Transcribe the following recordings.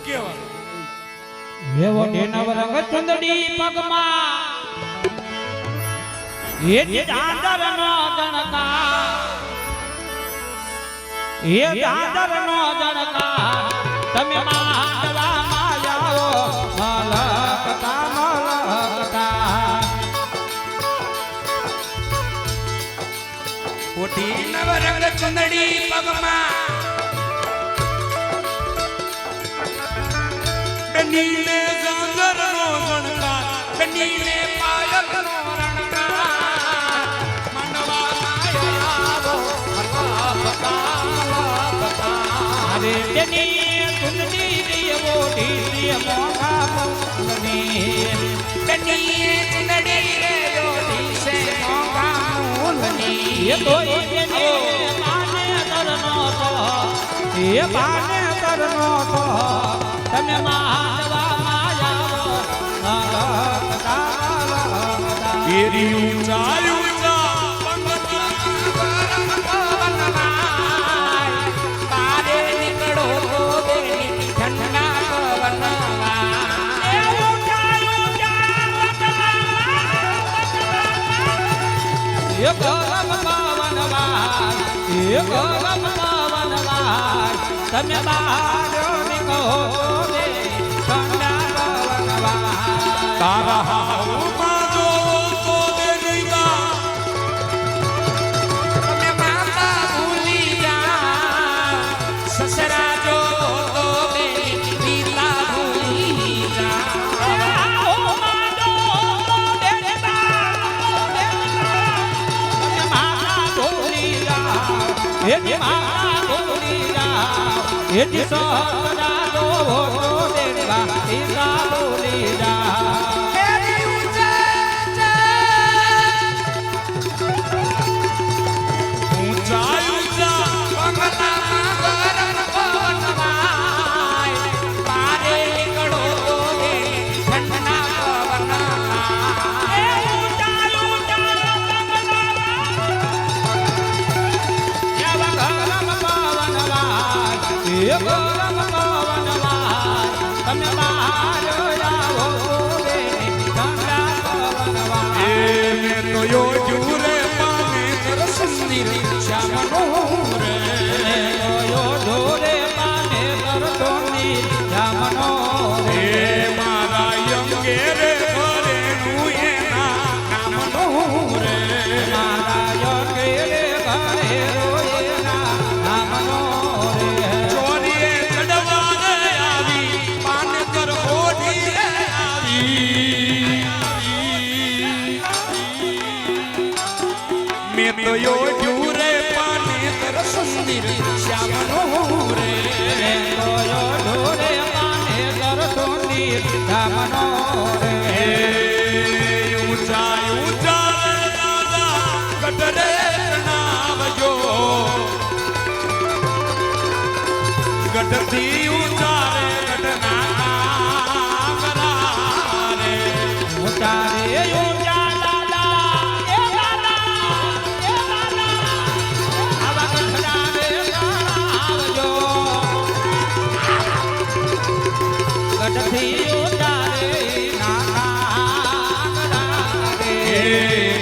કેવા એવો નવરંગ ચુંદડી પગમાં એ દાદરનો જણકા એ દાદરનો જણકા તમે માંડવા માં આવો મલકતા કોટી નવરંગ ચુંદડી પગમાં બનીને ગાંગરનો જણકાર બનીને પાયલનો રણકાર મનવા આવો અરે તેની ચુંદડી દેવો ઢીલી મોંઘા મૂલની બનીએ ચુંદડી દેવો ઢીસે મોંઘા મૂલની એ તો એને માને કરનો તો એ માને કરનો તો તમે માંડવા માયાવો લગતા ગીરી ઊંચા ઊંચા તારે નીકળો તો બેની ઠંડા પવનમાં એ ઊંચા ઊંચા એ ગરમ પવનવાય એ ગરમ પવનવાય તમે બહાર નીકળો બે ઠંડા પવનવાય તારા હાઉમાં જો તો દેરીગા તમે માતા ભૂલી જા સસરા જો તો બેની પિતા ભૂલી જા એની સોના દો દેવા ઈલા બોલી જા ઊંચા ઊંચા બંગલામાં ગરમ પવનવાય તારે નીકળો તો બેની ઠંડા પવનમાં એ ઊંચા ઊંચા બંગલામાં ગરમ પવનવાય એ ગરમ પવનવાય તમે બહાર આવો બે ઠંડા પવનવાય મેં તો યોજ્યું રે પાને રસંદીર શ્યામનો રે યો ઢોરે પાને કરતોની જામનો હે મારા યંગે રે ઘરેનું એના નામનો રે મારા યોગે રે ઘરે રોયેના નામનો રે ચોરીએ ચડવા રે આવી પાને કર ઓઢી રે આવી મેં તો યોજ્યું રે પાને રસંદીર શ્યામનો રે યો ઢોરે પાને કરતોની જામનો રે ઊંચા ઊંચા દાદા કટરે નાવજો ગઢથી ઊંચા રે ગઢના ગરા રે ઊંચા રે ઊંચા દાદા એ દાદા આવા કઠડા રે આવજો ગઢથી ઊંચા રે નાના રે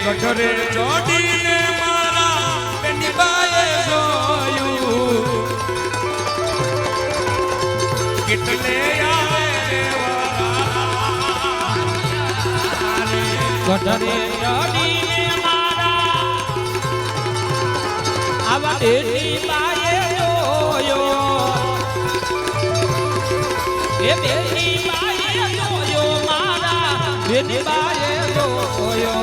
ગઢરે જોડીને મારા બેની બાએ જોયું કેટલે આવે ગઢરે ચડીને મારા આવા બેટી બાએ જોયો એ બેટી બાએ જોયો મારા બેટી બાએ જોયો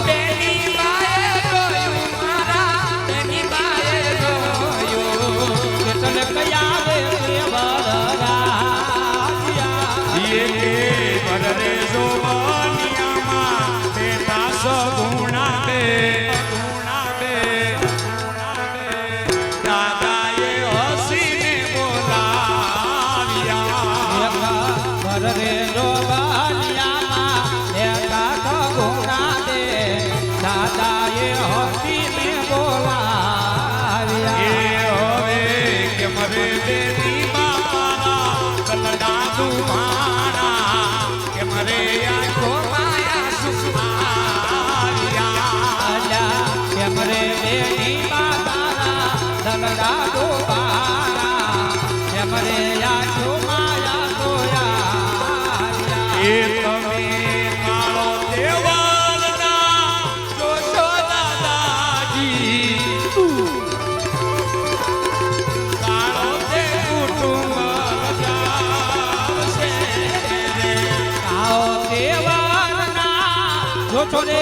બેની બાએ જોયું મારા બેની બાએ જોયું કેટલે કયા રે વરરાજ્યા ये बररे जोनियामा बेटा सगुणा बे दादा ये हसीने बोलाविया રે જોવાલિયામાં એકા કગુણા દે દાદાએ હસીને બોલાવ્યા એ હવે કે મરે બેટી મારા દલડા દુમાણા કે મરે આખો માયા સુખાયા અલ્યા કેમ રે બેની માતારા દલડા ગોપારા કેમ રે આખો માયા તોયા એ તમે કાળો દેવાલના જોશો દાદાજી કાળો દે કુટુંબ રજાવશે રે. આવો દેવાના જો છો રે